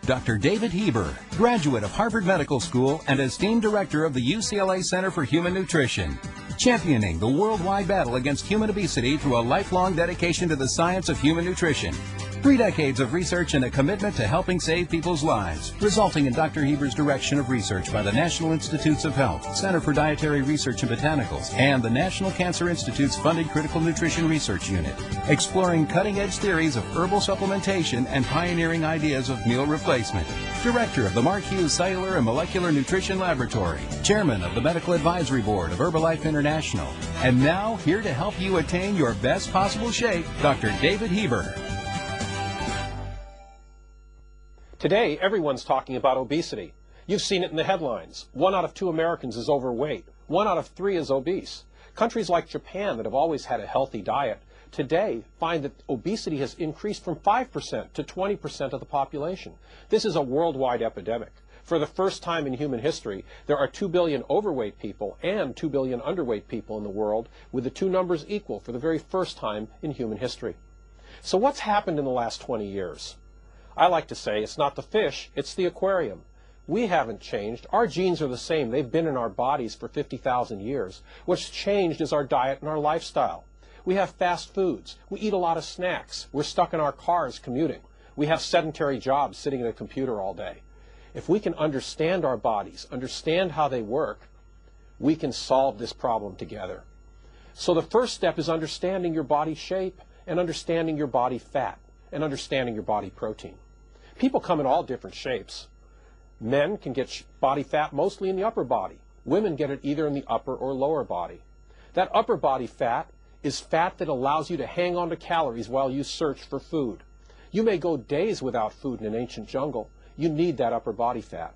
Dr. David Heber, graduate of Harvard Medical School and esteemed director of the UCLA Center for Human Nutrition, championing the worldwide battle against human obesity through a lifelong dedication to the science of human nutrition. 3 decades of research and a commitment to helping save people's lives, resulting in Dr. Heber's direction of research by the National Institutes of Health, Center for Dietary Research and Botanicals, and the National Cancer Institute's funded Critical Nutrition Research Unit, exploring cutting-edge theories of herbal supplementation and pioneering ideas of meal replacement. Director of the Mark Hughes Cellular and Molecular Nutrition Laboratory, Chairman of the Medical Advisory Board of Herbalife International, and now here to help you attain your best possible shape, Dr. David Heber. Today, everyone's talking about obesity. You've seen it in the headlines. 1 out of 2 Americans is overweight. 1 out of 3 is obese. Countries like Japan that have always had a healthy diet today find that obesity has increased from 5% to 20% of the population. This is a worldwide epidemic. For the first time in human history, there are 2 billion overweight people and 2 billion underweight people in the world, with the 2 numbers equal for the very first time in human history. So what's happened in the last 20 years? I like to say it's not the fish, it's the aquarium. We haven't changed. Our genes are the same. They've been in our bodies for 50,000 years. What's changed is our diet and our lifestyle. We have fast foods. We eat a lot of snacks. We're stuck in our cars commuting. We have sedentary jobs sitting at a computer all day. If we can understand our bodies, understand how they work, we can solve this problem together. So the first step is understanding your body shape and understanding your body fat and understanding your body protein. People come in all different shapes. Men can get body fat mostly in the upper body. Women get it either in the upper or lower body. That upper body fat is fat that allows you to hang on to calories while you search for food. You may go days without food in an ancient jungle. You need that upper body fat.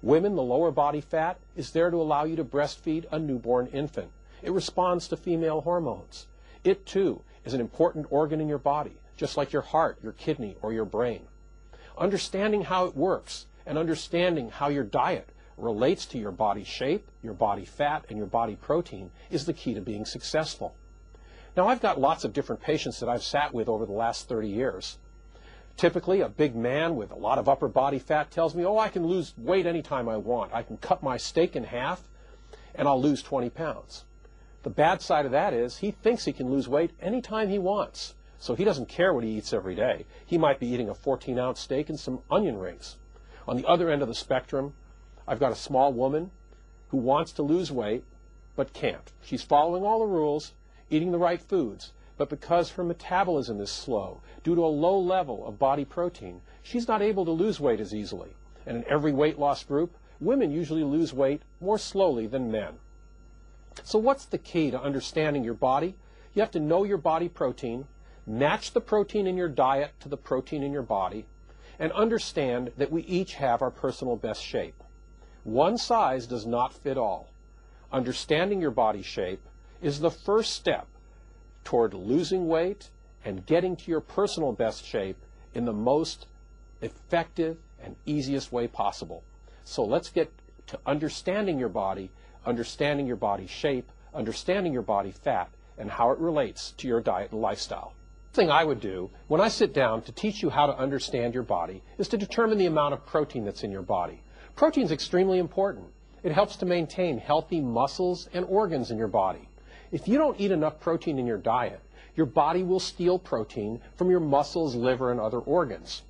Women, the lower body fat is there to allow you to breastfeed a newborn infant. It responds to female hormones. It, too, is an important organ in your body, just like your heart, your kidney, or your brain. Understanding how it works and understanding how your diet relates to your body shape, your body fat, and your body protein is the key to being successful. Now, I've got lots of different patients that I've sat with over the last 30 years. Typically, a big man with a lot of upper body fat tells me, oh, I can lose weight anytime I want. I can cut my steak in half and I'll lose 20 pounds. The bad side of that is he thinks he can lose weight anytime he wants. So he doesn't care what he eats every day. He might be eating a 14-ounce steak and some onion rings. On the other end of the spectrum, I've got a small woman who wants to lose weight but can't. She's following all the rules, eating the right foods, but because her metabolism is slow, due to a low level of body protein, she's not able to lose weight as easily. And in every weight loss group, women usually lose weight more slowly than men. So what's the key to understanding your body? You have to know your body protein, match the protein in your diet to the protein in your body, and understand that we each have our personal best shape. One size does not fit all. Understanding your body shape is the first step toward losing weight and getting to your personal best shape in the most effective and easiest way possible. So let's get to understanding your body shape, understanding your body fat, and how it relates to your diet and lifestyle. The thing I would do when I sit down to teach you how to understand your body is to determine the amount of protein that's in your body. Protein is extremely important. It helps to maintain healthy muscles and organs in your body. If you don't eat enough protein in your diet, your body will steal protein from your muscles, liver, and other organs.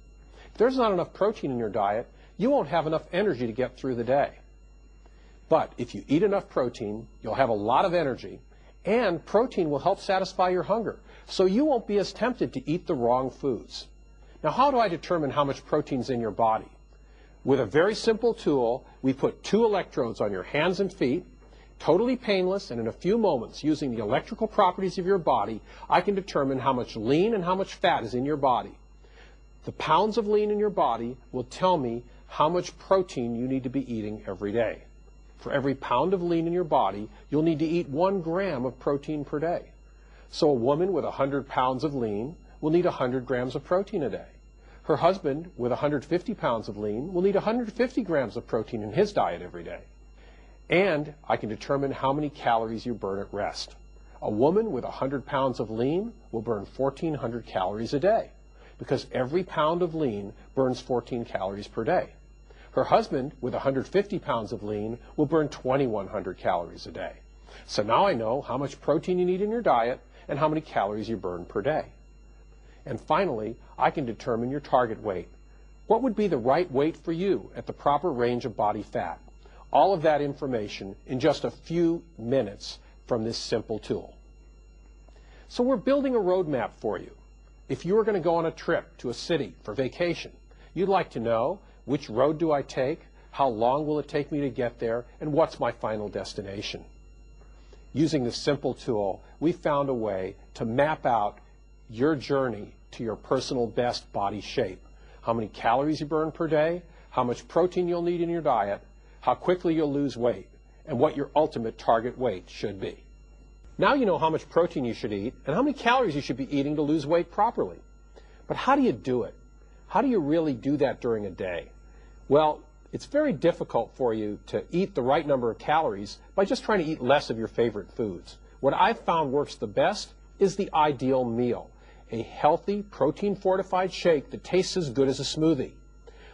If there's not enough protein in your diet, you won't have enough energy to get through the day. But if you eat enough protein, you'll have a lot of energy, and protein will help satisfy your hunger, so you won't be as tempted to eat the wrong foods. Now, how do I determine how much protein's in your body? With a very simple tool, we put 2 electrodes on your hands and feet, totally painless, and in a few moments, using the electrical properties of your body, I can determine how much lean and how much fat is in your body. The pounds of lean in your body will tell me how much protein you need to be eating every day. For every pound of lean in your body, you'll need to eat 1 gram of protein per day. So a woman with 100 pounds of lean will need 100 grams of protein a day. Her husband with 150 pounds of lean will need 150 grams of protein in his diet every day. And I can determine how many calories you burn at rest. A woman with 100 pounds of lean will burn 1,400 calories a day. because every pound of lean burns 14 calories per day. Her husband, with 150 pounds of lean, will burn 2,100 calories a day. So now I know how much protein you need in your diet and how many calories you burn per day. And finally, I can determine your target weight. What would be the right weight for you at the proper range of body fat? All of that information in just a few minutes from this simple tool. So we're building a roadmap for you. If you were going to go on a trip to a city for vacation, you'd like to know which road do I take, how long will it take me to get there, and what's my final destination. Using this simple tool, we found a way to map out your journey to your personal best body shape. How many calories you burn per day, how much protein you'll need in your diet, how quickly you'll lose weight, and what your ultimate target weight should be. Now you know how much protein you should eat and how many calories you should be eating to lose weight properly. But how do you do it? How do you really do that during a day? Well, it's very difficult for you to eat the right number of calories by just trying to eat less of your favorite foods. What I've found works the best is the ideal meal, a healthy, protein-fortified shake that tastes as good as a smoothie.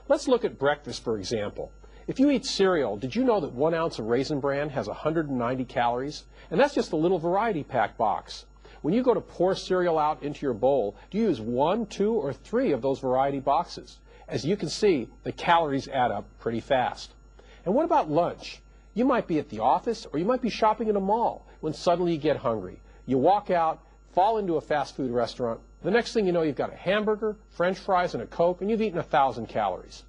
Let's look at breakfast, for example. If you eat cereal, did you know that 1 ounce of Raisin Bran has 190 calories? And that's just a little variety pack box. When you go to pour cereal out into your bowl, do you use 1, 2, or 3 of those variety boxes? As you can see, the calories add up pretty fast. And what about lunch? You might be at the office or you might be shopping in a mall when suddenly you get hungry. You walk out, fall into a fast food restaurant. The next thing you know, you've got a hamburger, French fries, and a Coke, and you've eaten 1,000 calories.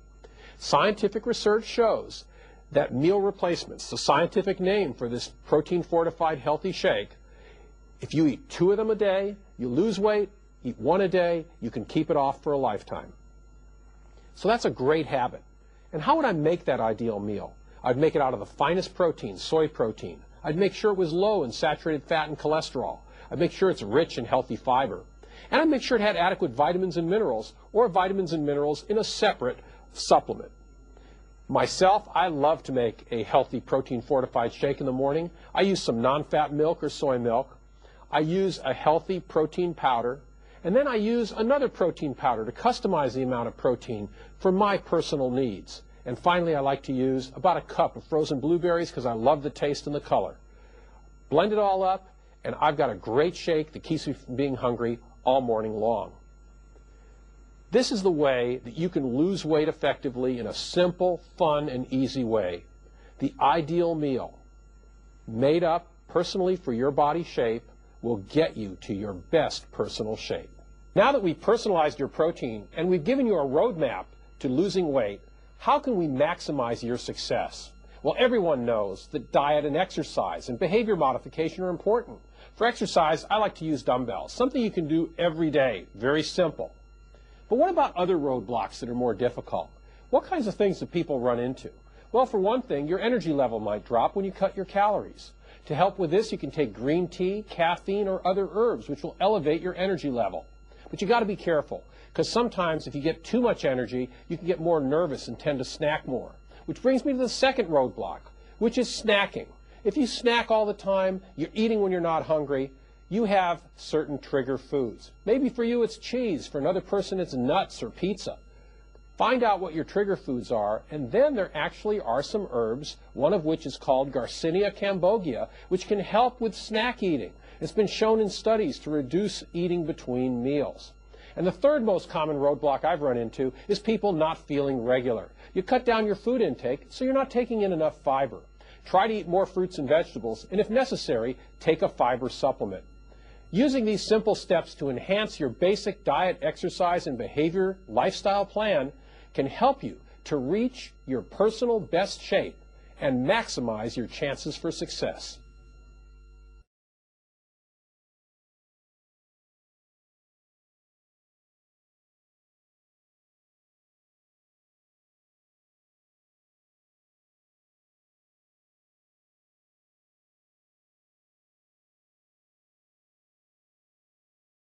Scientific research shows that meal replacements, the scientific name for this protein-fortified healthy shake, if you eat 2 of them a day, you lose weight, eat 1 a day, you can keep it off for a lifetime. So that's a great habit. And how would I make that ideal meal? I'd make it out of the finest protein, soy protein. I'd make sure it was low in saturated fat and cholesterol. I'd make sure it's rich in healthy fiber. And I'd make sure it had adequate vitamins and minerals, or vitamins and minerals in a separate supplement. Myself, I love to make a healthy protein-fortified shake in the morning. I use some non-fat milk or soy milk. I use a healthy protein powder. And then I use another protein powder to customize the amount of protein for my personal needs. And finally, I like to use about a cup of frozen blueberries because I love the taste and the color. Blend it all up, and I've got a great shake that keeps me from being hungry all morning long. This is the way that you can lose weight effectively in a simple, fun, and easy way. The ideal meal, made up personally for your body shape, will get you to your best personal shape. Now that we've personalized your protein and we've given you a roadmap to losing weight, how can we maximize your success? Well, everyone knows that diet and exercise and behavior modification are important. For exercise, I like to use dumbbells, something you can do every day, very simple. But what about other roadblocks that are more difficult? What kinds of things do people run into? Well, for one thing, your energy level might drop when you cut your calories. To help with this, you can take green tea, caffeine, or other herbs, which will elevate your energy level. But you got to be careful, because sometimes if you get too much energy, you can get more nervous and tend to snack more. Which brings me to the second roadblock, which is snacking. If you snack all the time, you're eating when you're not hungry, you have certain trigger foods. Maybe for you it's cheese, for another person it's nuts or pizza. Find out what your trigger foods are, and then there actually are some herbs, one of which is called Garcinia cambogia, which can help with snack eating. It's been shown in studies to reduce eating between meals. And the third most common roadblock I've run into is people not feeling regular. You cut down your food intake, so you're not taking in enough fiber. Try to eat more fruits and vegetables, and if necessary, take a fiber supplement. Using these simple steps to enhance your basic diet, exercise, and behavior lifestyle plan can help you to reach your personal best shape and maximize your chances for success.